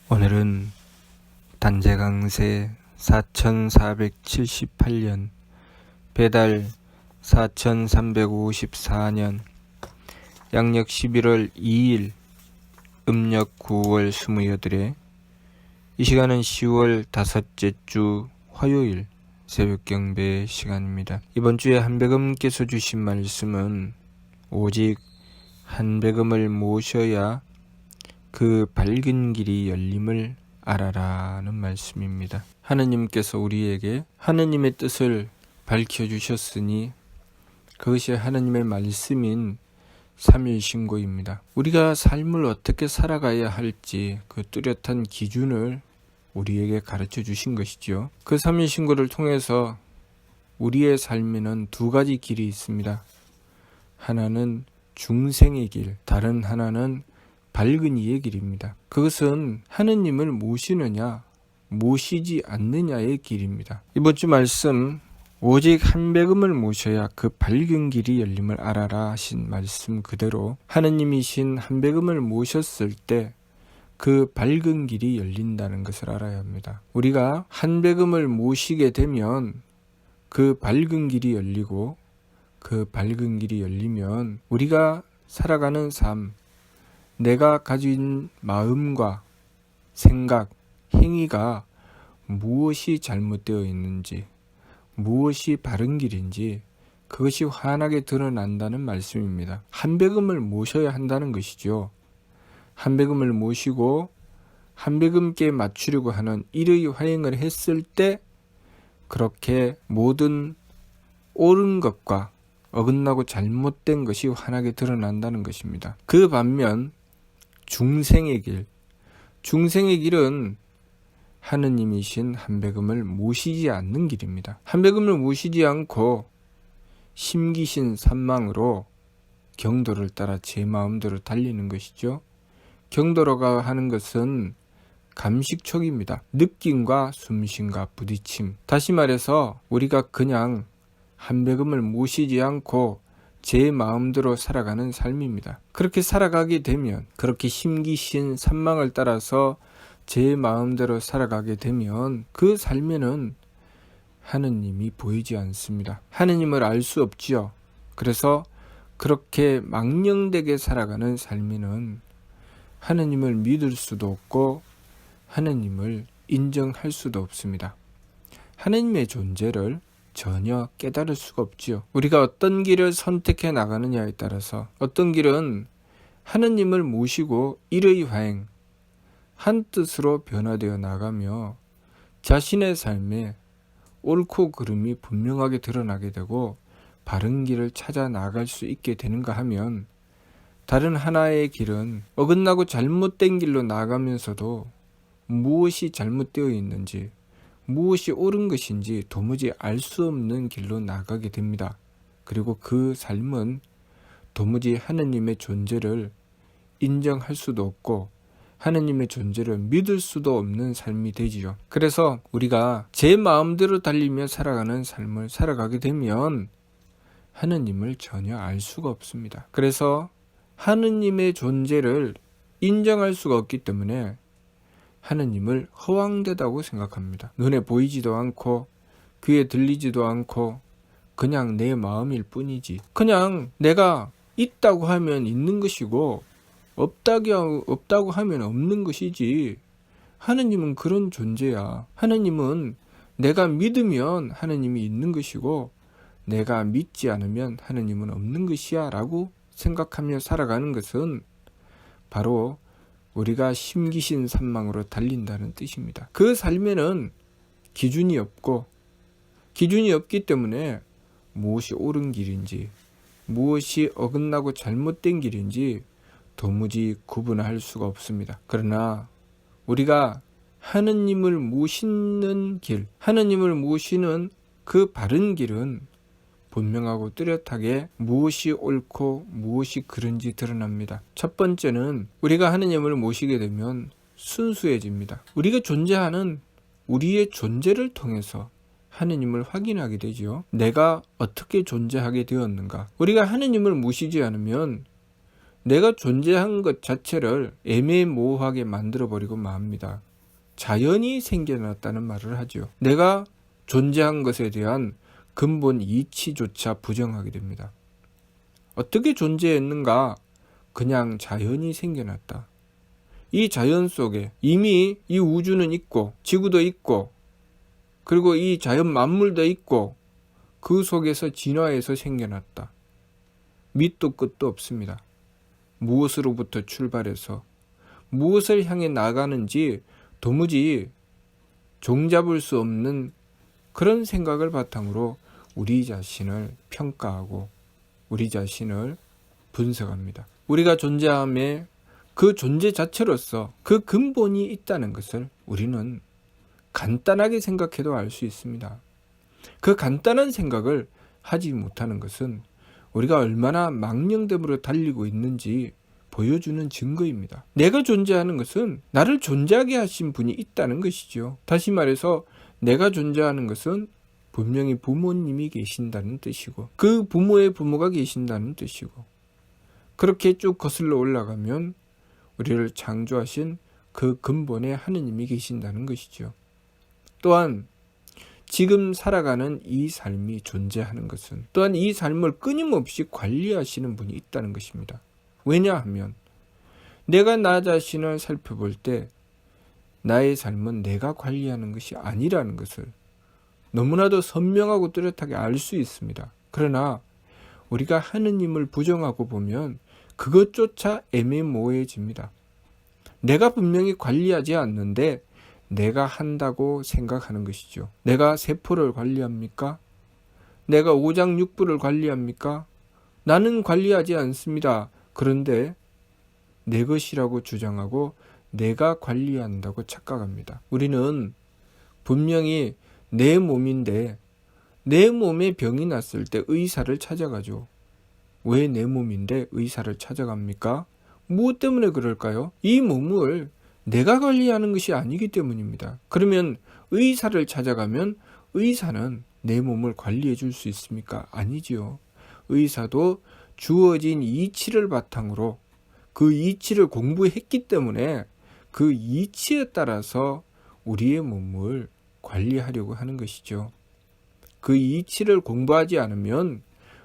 오늘은 단재강세 4478년 배달 4354년 양력 11월 2일 음력 9월 28일 이 시간은 10월 다섯째 주 화요일 새벽 경배 시간입니다. 이번 주에 한백음께서 주신 말씀은 오직 한백음을 모셔야 그 밝은 길이 열림을 알아라는 말씀입니다. 하느님께서 우리에게 하느님의 뜻을 밝혀주셨으니 그것이 하느님의 말씀인 삼일신고입니다. 우리가 삶을 어떻게 살아가야 할지 그 뚜렷한 기준을 우리에게 가르쳐 주신 것이죠. 그 삼일신고를 통해서 우리의 삶에는 두 가지 길이 있습니다. 하나는 중생의 길, 다른 하나는 밝은 이의 길입니다. 그것은 하느님을 모시느냐 모시지 않느냐의 길입니다. 이번 주 말씀 오직 한백음을 모셔야 그 밝은 길이 열림을 알아라 하신 말씀 그대로 하느님이신 한백음을 모셨을 때 그 밝은 길이 열린다는 것을 알아야 합니다. 우리가 한백음을 모시게 되면 그 밝은 길이 열리고 그 밝은 길이 열리면 우리가 살아가는 삶, 내가 가진 마음과 생각, 행위가 무엇이 잘못되어 있는지, 무엇이 바른 길인지 그것이 환하게 드러난다는 말씀입니다. 한백음을 모셔야 한다는 것이죠. 한백음을 모시고 한백음께 맞추려고 하는 일의 화행을 했을 때 그렇게 모든 옳은 것과 어긋나고 잘못된 것이 환하게 드러난다는 것입니다. 그 반면 중생의 길은 하느님이신 한백음을 모시지 않는 길입니다. 한백음을 모시지 않고 심기신 산망으로 경도를 따라 제 마음대로 달리는 것이죠. 경도로가 하는 것은 감식촉입니다. 느낌과 숨심과 부딪힘. 다시 말해서 우리가 그냥 한백음을 모시지 않고 제 마음대로 살아가는 삶입니다. 그렇게 살아가게 되면, 그렇게 심기신 산망을 따라서 제 마음대로 살아가게 되면 그 삶에는 하느님이 보이지 않습니다. 하느님을 알 수 없지요. 그래서 그렇게 망령되게 살아가는 삶에는 하느님을 믿을 수도 없고 하느님을 인정할 수도 없습니다. 하느님의 존재를 전혀 깨달을 수가 없지요. 우리가 어떤 길을 선택해 나가느냐에 따라서 어떤 길은 하느님을 모시고 일의 화행, 한 뜻으로 변화되어 나가며 자신의 삶에 옳고 그름이 분명하게 드러나게 되고 바른 길을 찾아 나갈 수 있게 되는가 하면 다른 하나의 길은 어긋나고 잘못된 길로 나가면서도 무엇이 잘못되어 있는지 무엇이 옳은 것인지 도무지 알 수 없는 길로 나가게 됩니다. 그리고 그 삶은 도무지 하느님의 존재를 인정할 수도 없고 하느님의 존재를 믿을 수도 없는 삶이 되지요. 그래서 우리가 제 마음대로 달리며 살아가는 삶을 살아가게 되면 하느님을 전혀 알 수가 없습니다. 그래서 하느님의 존재를 인정할 수가 없기 때문에 하느님을 허황되다고 생각합니다. 눈에 보이지도 않고 귀에 들리지도 않고 그냥 내 마음일 뿐이지. 그냥 내가 있다고 하면 있는 것이고 없다고 하면 없는 것이지. 하느님은 그런 존재야. 하느님은 내가 믿으면 하느님이 있는 것이고 내가 믿지 않으면 하느님은 없는 것이야 라고 생각하며 살아가는 것은 바로 우리가 심기신 산망으로 달린다는 뜻입니다. 그 삶에는 기준이 없기 때문에 무엇이 옳은 길인지 무엇이 어긋나고 잘못된 길인지 도무지 구분할 수가 없습니다. 그러나 우리가 하느님을 모시는 길, 하느님을 모시는 그 바른 길은 분명하고 뚜렷하게 무엇이 옳고 무엇이 그른지 드러납니다. 첫 번째는 우리가 하느님을 모시게 되면 순수해집니다. 우리가 존재하는 우리의 존재를 통해서 하느님을 확인하게 되지요. 내가 어떻게 존재하게 되었는가. 우리가 하느님을 모시지 않으면 내가 존재한 것 자체를 애매모호하게 만들어버리고 맙니다. 자연이 생겨났다는 말을 하죠. 내가 존재한 것에 대한 근본 이치조차 부정하게 됩니다. 어떻게 존재했는가? 그냥 자연이 생겨났다. 이 자연 속에 이미 이 우주는 있고 지구도 있고 그리고 이 자연 만물도 있고 그 속에서 진화해서 생겨났다. 밑도 끝도 없습니다. 무엇으로부터 출발해서 무엇을 향해 나가는지 도무지 종잡을 수 없는 그런 생각을 바탕으로 우리 자신을 평가하고 우리 자신을 분석합니다. 우리가 존재함에 그 존재 자체로서 그 근본이 있다는 것을 우리는 간단하게 생각해도 알 수 있습니다. 그 간단한 생각을 하지 못하는 것은 우리가 얼마나 망령됨으로 달리고 있는지 보여주는 증거입니다. 내가 존재하는 것은 나를 존재하게 하신 분이 있다는 것이죠. 다시 말해서 내가 존재하는 것은 분명히 부모님이 계신다는 뜻이고 그 부모의 부모가 계신다는 뜻이고 그렇게 쭉 거슬러 올라가면 우리를 창조하신 그 근본에 하느님이 계신다는 것이죠. 또한 지금 살아가는 이 삶이 존재하는 것은 또한 이 삶을 끊임없이 관리하시는 분이 있다는 것입니다. 왜냐하면 내가 나 자신을 살펴볼 때 나의 삶은 내가 관리하는 것이 아니라는 것을 너무나도 선명하고 뚜렷하게 알 수 있습니다. 그러나 우리가 하느님을 부정하고 보면 그것조차 애매모호해집니다. 내가 분명히 관리하지 않는데 내가 한다고 생각하는 것이죠. 내가 세포를 관리합니까? 내가 오장육부를 관리합니까? 나는 관리하지 않습니다. 그런데 내 것이라고 주장하고 내가 관리한다고 착각합니다. 우리는 분명히 내 몸인데 내 몸에 병이 났을 때 의사를 찾아가죠. 왜 내 몸인데 의사를 찾아갑니까? 무엇 때문에 그럴까요? 이 몸을 내가 관리하는 것이 아니기 때문입니다. 그러면 의사를 찾아가면 의사는 내 몸을 관리해 줄 수 있습니까? 아니지요. 의사도 주어진 이치를 바탕으로 그 이치를 공부했기 때문에 그 이치에 따라서 우리의 몸을 관리하려고 하는 것이죠. 그 이치를 공부하지 않으면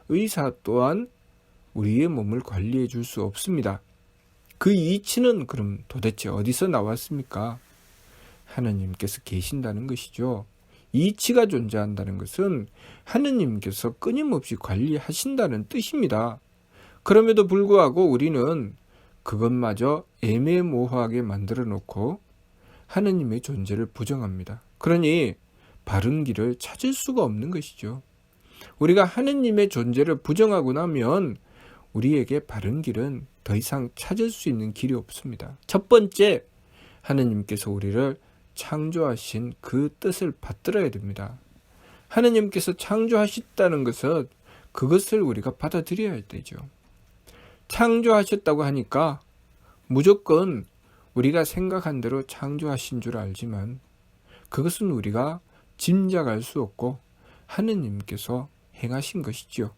의사 또한 우리의 몸을 관리해 줄 수 없습니다. 그 이치는 그럼 도대체 어디서 나왔습니까? 하느님께서 계신다는 것이죠. 이치가 존재한다는 것은 하느님께서 끊임없이 관리하신다는 뜻입니다. 그럼에도 불구하고 우리는 그것마저 애매모호하게 만들어 놓고 하느님의 존재를 부정합니다. 그러니 바른 길을 찾을 수가 없는 것이죠. 우리가 하느님의 존재를 부정하고 나면 우리에게 바른 길은 더 이상 찾을 수 있는 길이 없습니다. 첫 번째, 하느님께서 우리를 창조하신 그 뜻을 받들어야 됩니다. 하느님께서 창조하셨다는 것은 그것을 우리가 받아들여야 되죠. 창조하셨다고 하니까 무조건 우리가 생각한 대로 창조하신 줄 알지만 그것은 우리가 짐작할 수 없고 하느님께서 행하신 것이죠.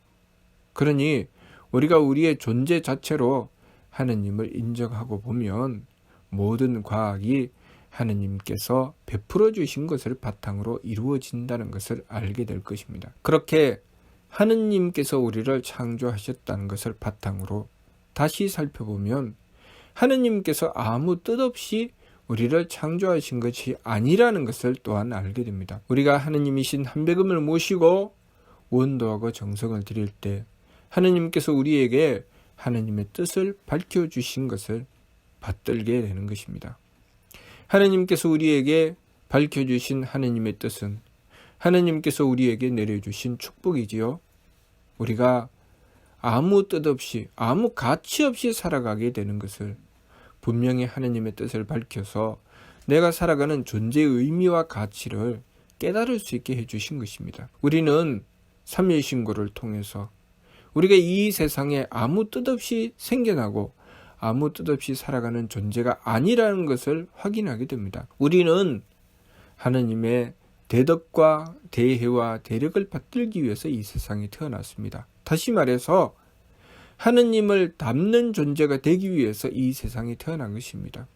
그러니 우리가 우리의 존재 자체로 하느님을 인정하고 보면 모든 과학이 하느님께서 베풀어 주신 것을 바탕으로 이루어진다는 것을 알게 될 것입니다. 그렇게 하느님께서 우리를 창조하셨다는 것을 바탕으로 다시 살펴보면 하느님께서 아무 뜻 없이 우리를 창조하신 것이 아니라는 것을 또한 알게 됩니다. 우리가 하느님이신 한백음을 모시고 원도하고 정성을 드릴 때 하느님께서 우리에게 하느님의 뜻을 밝혀주신 것을 받들게 되는 것입니다. 하느님께서 우리에게 밝혀주신 하느님의 뜻은 하느님께서 우리에게 내려주신 축복이지요. 우리가 아무 뜻 없이 아무 가치 없이 살아가게 되는 것을 분명히 하느님의 뜻을 밝혀서 내가 살아가는 존재의 의미와 가치를 깨달을 수 있게 해주신 것입니다. 우리는 삼위신고를 통해서 우리가 이 세상에 아무 뜻 없이 생겨나고 아무 뜻 없이 살아가는 존재가 아니라는 것을 확인하게 됩니다. 우리는 하느님의 대덕과 대혜와 대력을 받들기 위해서 이 세상에 태어났습니다. 다시 말해서 하느님을 닮는 존재가 되기 위해서 이 세상에 태어난 것입니다.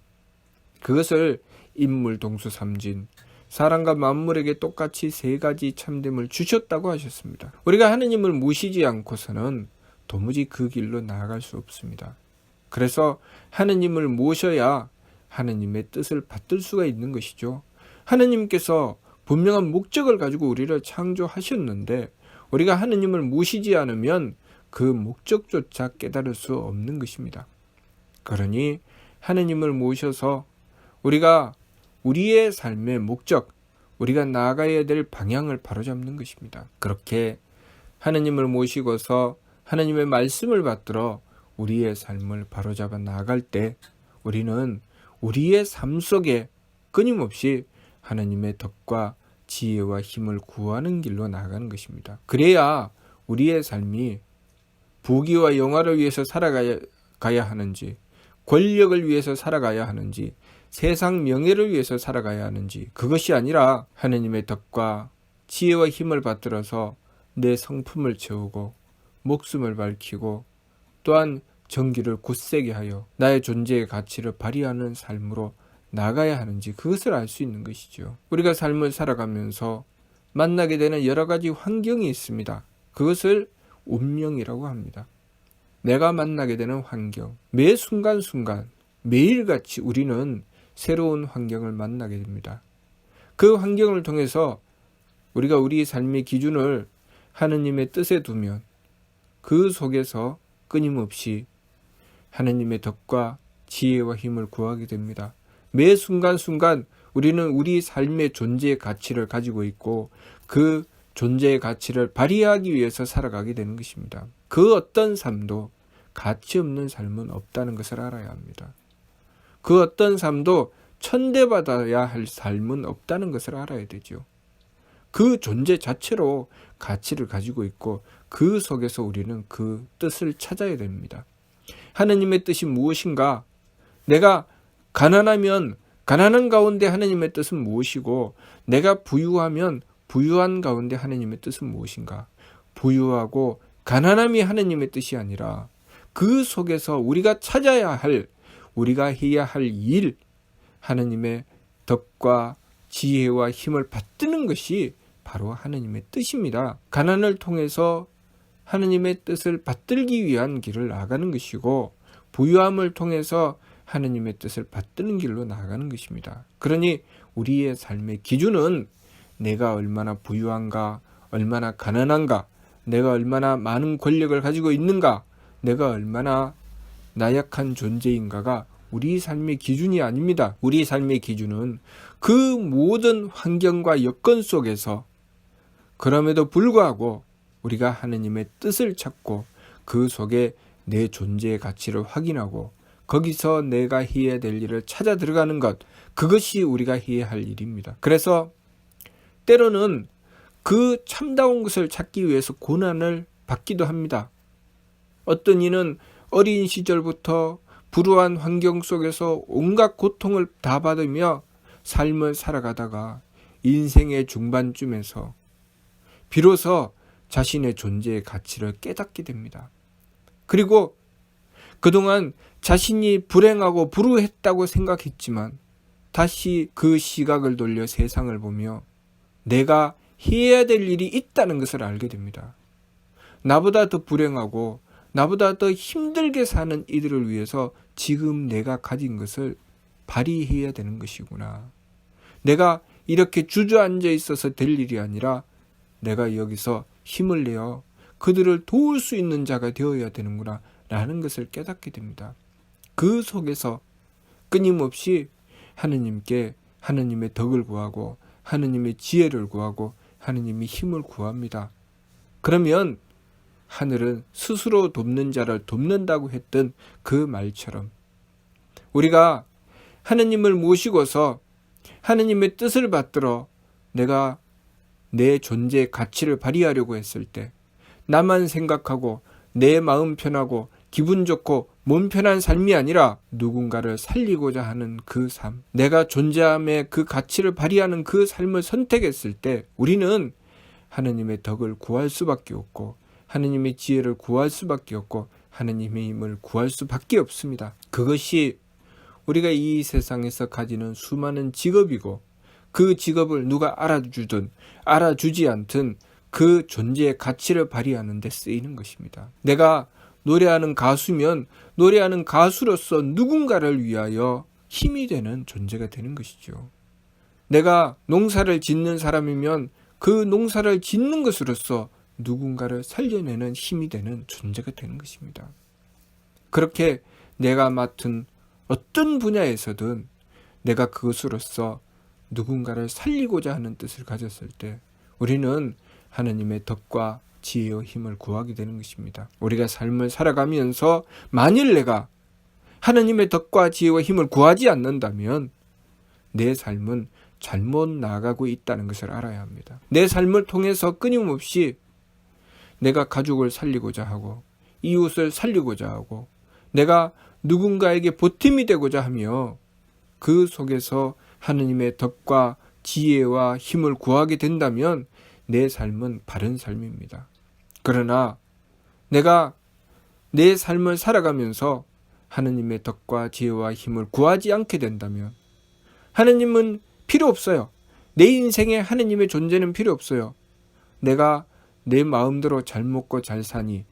그것을 인물 동수삼진, 사람과 만물에게 똑같이 세 가지 참됨을 주셨다고 하셨습니다. 우리가 하느님을 모시지 않고서는 도무지 그 길로 나아갈 수 없습니다. 그래서 하느님을 모셔야 하느님의 뜻을 받들 수가 있는 것이죠. 하느님께서 분명한 목적을 가지고 우리를 창조하셨는데 우리가 하느님을 모시지 않으면 그 목적조차 깨달을 수 없는 것입니다. 그러니 하느님을 모셔서 우리가 우리의 삶의 목적, 우리가 나아가야 될 방향을 바로잡는 것입니다. 그렇게 하느님을 모시고서 하느님의 말씀을 받들어 우리의 삶을 바로잡아 나아갈 때 우리는 우리의 삶 속에 끊임없이 하느님의 덕과 지혜와 힘을 구하는 길로 나아가는 것입니다. 그래야 우리의 삶이 부귀와 영화를 위해서 살아가야 하는지, 권력을 위해서 살아가야 하는지, 세상 명예를 위해서 살아가야 하는지, 그것이 아니라 하느님의 덕과 지혜와 힘을 받들어서 내 성품을 채우고 목숨을 밝히고 또한 정기를 굳세게 하여 나의 존재의 가치를 발휘하는 삶으로 나가야 하는지 그것을 알 수 있는 것이죠. 우리가 삶을 살아가면서 만나게 되는 여러 가지 환경이 있습니다. 그것을 운명이라고 합니다. 내가 만나게 되는 환경, 매 순간순간 매일같이 우리는 새로운 환경을 만나게 됩니다. 그 환경을 통해서 우리가 우리 삶의 기준을 하느님의 뜻에 두면 그 속에서 끊임없이 하느님의 덕과 지혜와 힘을 구하게 됩니다. 매 순간순간 우리는 우리 삶의 존재의 가치를 가지고 있고 그 존재의 가치를 발휘하기 위해서 살아가게 되는 것입니다. 그 어떤 삶도 가치 없는 삶은 없다는 것을 알아야 합니다. 그 어떤 삶도 천대받아야 할 삶은 없다는 것을 알아야 되죠. 그 존재 자체로 가치를 가지고 있고 그 속에서 우리는 그 뜻을 찾아야 됩니다. 하느님의 뜻이 무엇인가? 내가 가난하면 가난한 가운데 하느님의 뜻은 무엇이고 내가 부유하면 부유한 가운데 하느님의 뜻은 무엇인가? 부유하고 가난함이 하느님의 뜻이 아니라 그 속에서 우리가 찾아야 할, 우리가 해야 할 일, 하느님의 덕과 지혜와 힘을 받드는 것이 바로 하느님의 뜻입니다. 가난을 통해서 하느님의 뜻을 받들기 위한 길을 나아가는 것이고 부유함을 통해서 하느님의 뜻을 받드는 길로 나아가는 것입니다. 그러니 우리의 삶의 기준은 내가 얼마나 부유한가, 얼마나 가난한가, 내가 얼마나 많은 권력을 가지고 있는가, 내가 얼마나 나약한 존재인가가 우리 삶의 기준이 아닙니다. 우리 삶의 기준은 그 모든 환경과 여건 속에서 그럼에도 불구하고 우리가 하느님의 뜻을 찾고 그 속에 내 존재의 가치를 확인하고 거기서 내가 해야 될 일을 찾아 들어가는 것, 그것이 우리가 해야 할 일입니다. 그래서 때로는 그 참다운 것을 찾기 위해서 고난을 받기도 합니다. 어떤 이는 어린 시절부터 불우한 환경 속에서 온갖 고통을 다 받으며 삶을 살아가다가 인생의 중반쯤에서 비로소 자신의 존재의 가치를 깨닫게 됩니다. 그리고 그동안 자신이 불행하고 불우했다고 생각했지만 다시 그 시각을 돌려 세상을 보며 내가 해야 될 일이 있다는 것을 알게 됩니다. 나보다 더 불행하고 나보다 더 힘들게 사는 이들을 위해서 지금 내가 가진 것을 발휘해야 되는 것이구나. 내가 이렇게 주저앉아 있어서 될 일이 아니라 내가 여기서 힘을 내어 그들을 도울 수 있는 자가 되어야 되는구나 라는 것을 깨닫게 됩니다. 그 속에서 끊임없이 하느님께 하느님의 덕을 구하고 하느님의 지혜를 구하고 하느님의 힘을 구합니다. 그러면 하늘은 스스로 돕는 자를 돕는다고 했던 그 말처럼 우리가 하느님을 모시고서 하느님의 뜻을 받들어 내가 내 존재의 가치를 발휘하려고 했을 때 나만 생각하고 내 마음 편하고 기분 좋고 몸 편한 삶이 아니라 누군가를 살리고자 하는 그 삶, 내가 존재함의 그 가치를 발휘하는 그 삶을 선택했을 때 우리는 하느님의 덕을 구할 수밖에 없고 하느님의 지혜를 구할 수밖에 없고 하느님의 힘을 구할 수밖에 없습니다. 그것이 우리가 이 세상에서 가지는 수많은 직업이고, 그 직업을 누가 알아주든 알아주지 않든 그 존재의 가치를 발휘하는 데 쓰이는 것입니다. 내가 노래하는 가수면 노래하는 가수로서 누군가를 위하여 힘이 되는 존재가 되는 것이죠. 내가 농사를 짓는 사람이면 그 농사를 짓는 것으로서 누군가를 살려내는 힘이 되는 존재가 되는 것입니다. 그렇게 내가 맡은 어떤 분야에서든 내가 그것으로서 누군가를 살리고자 하는 뜻을 가졌을 때 우리는 하느님의 덕과 지혜와 힘을 구하게 되는 것입니다. 우리가 삶을 살아가면서 만일 내가 하느님의 덕과 지혜와 힘을 구하지 않는다면 내 삶은 잘못 나아가고 있다는 것을 알아야 합니다. 내 삶을 통해서 끊임없이 내가 가족을 살리고자 하고 이웃을 살리고자 하고 내가 누군가에게 보탬이 되고자 하며 그 속에서 하느님의 덕과 지혜와 힘을 구하게 된다면 내 삶은 바른 삶입니다. 그러나 내가 내 삶을 살아가면서 하느님의 덕과 지혜와 힘을 구하지 않게 된다면 하느님은 필요 없어요. 내 인생에 하느님의 존재는 필요 없어요. 내가 내 마음대로 잘 먹고 잘 사니,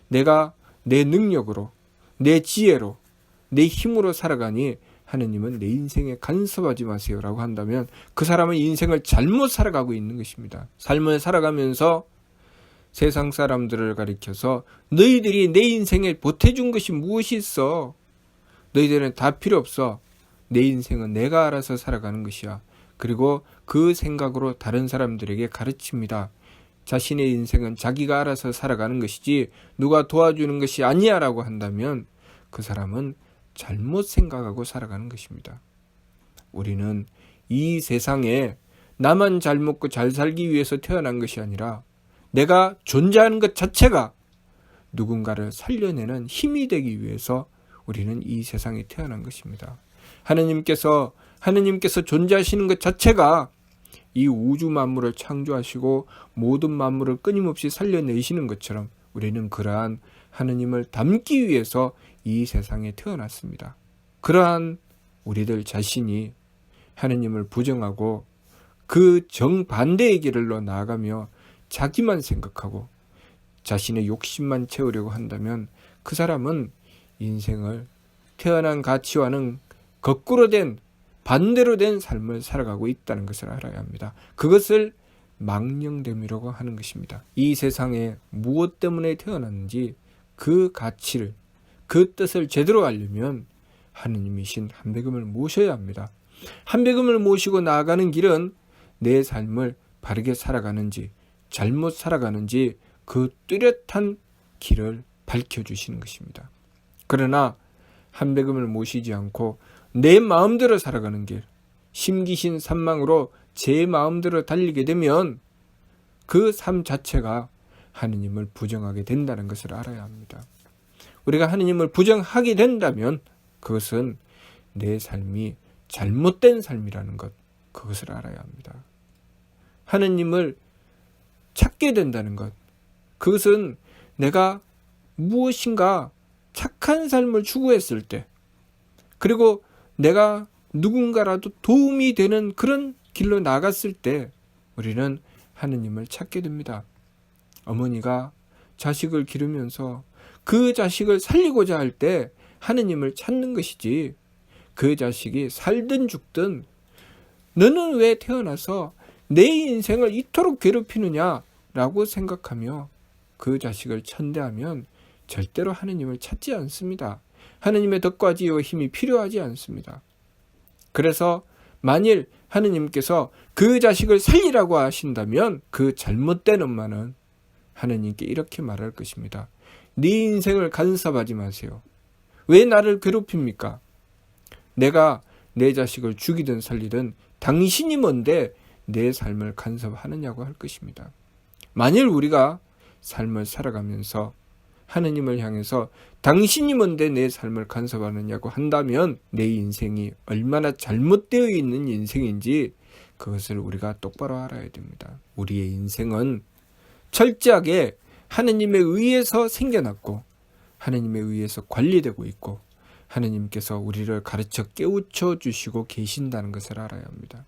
내가 내 능력으로, 내 지혜로, 내 힘으로 살아가니 하느님은 내 인생에 간섭하지 마세요 라고 한다면 그 사람은 인생을 잘못 살아가고 있는 것입니다. 삶을 살아가면서 세상 사람들을 가리켜서 너희들이 내 인생에 보태준 것이 무엇이 있어? 너희들은 다 필요 없어. 내 인생은 내가 알아서 살아가는 것이야. 그리고 그 생각으로 다른 사람들에게 가르칩니다. 자신의 인생은 자기가 알아서 살아가는 것이지 누가 도와주는 것이 아니야 라고 한다면 그 사람은 잘못 생각하고 살아가는 것입니다. 우리는 이 세상에 나만 잘 먹고 잘 살기 위해서 태어난 것이 아니라 내가 존재하는 것 자체가 누군가를 살려내는 힘이 되기 위해서 우리는 이 세상에 태어난 것입니다. 하느님께서 존재하시는 것 자체가 이 우주 만물을 창조하시고 모든 만물을 끊임없이 살려내시는 것처럼 우리는 그러한 하느님을 닮기 위해서 이 세상에 태어났습니다. 그러한 우리들 자신이 하느님을 부정하고 그 정반대의 길로 나아가며 자기만 생각하고 자신의 욕심만 채우려고 한다면 그 사람은 인생을 태어난 가치와는 거꾸로 된 반대로 된 삶을 살아가고 있다는 것을 알아야 합니다. 그것을 망령됨이라고 하는 것입니다. 이 세상에 무엇 때문에 태어났는지 그 가치를, 그 뜻을 제대로 알려면 하느님이신 한백음을 모셔야 합니다. 한백음을 모시고 나아가는 길은 내 삶을 바르게 살아가는지 잘못 살아가는지 그 뚜렷한 길을 밝혀주시는 것입니다. 그러나 한백음을 모시지 않고 내 마음대로 살아가는 길, 심기신 산망으로 제 마음대로 달리게 되면 그 삶 자체가 하느님을 부정하게 된다는 것을 알아야 합니다. 우리가 하느님을 부정하게 된다면 그것은 내 삶이 잘못된 삶이라는 것, 그것을 알아야 합니다. 하느님을 찾게 된다는 것, 그것은 내가 무엇인가 착한 삶을 추구했을 때, 그리고 내가 누군가라도 도움이 되는 그런 길로 나갔을 때 우리는 하느님을 찾게 됩니다. 어머니가 자식을 기르면서 그 자식을 살리고자 할 때 하느님을 찾는 것이지, 그 자식이 살든 죽든 너는 왜 태어나서 내 인생을 이토록 괴롭히느냐 라고 생각하며 그 자식을 천대하면 절대로 하느님을 찾지 않습니다. 하느님의 덕과 지혜와 힘이 필요하지 않습니다. 그래서 만일 하느님께서 그 자식을 살리라고 하신다면 그 잘못된 엄마는 하느님께 이렇게 말할 것입니다. 네 인생을 간섭하지 마세요. 왜 나를 괴롭힙니까? 내가 내 자식을 죽이든 살리든 당신이 뭔데 내 삶을 간섭하느냐고 할 것입니다. 만일 우리가 삶을 살아가면서 하느님을 향해서 당신이 뭔데 내 삶을 간섭하느냐고 한다면 내 인생이 얼마나 잘못되어 있는 인생인지 그것을 우리가 똑바로 알아야 됩니다. 우리의 인생은 철저하게 하느님에 의해서 생겨났고 하느님에 의해서 관리되고 있고 하느님께서 우리를 가르쳐 깨우쳐 주시고 계신다는 것을 알아야 합니다.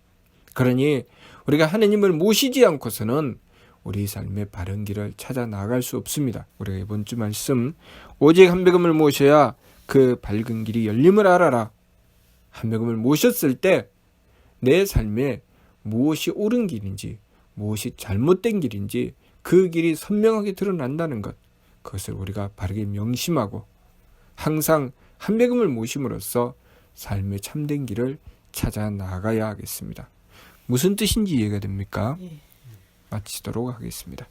그러니 우리가 하느님을 모시지 않고서는 우리 삶의 바른 길을 찾아 나갈 수 없습니다. 우리가 이번 주 말씀 오직 한백음을 모셔야 그 밝은 길이 열림을 알아라. 한백음을 모셨을 때 내 삶에 무엇이 옳은 길인지 무엇이 잘못된 길인지 그 길이 선명하게 드러난다는 것, 그것을 우리가 바르게 명심하고 항상 한백음을 모심으로써 삶의 참된 길을 찾아 나가야 하겠습니다. 무슨 뜻인지 이해가 됩니까? 마치도록 하겠습니다.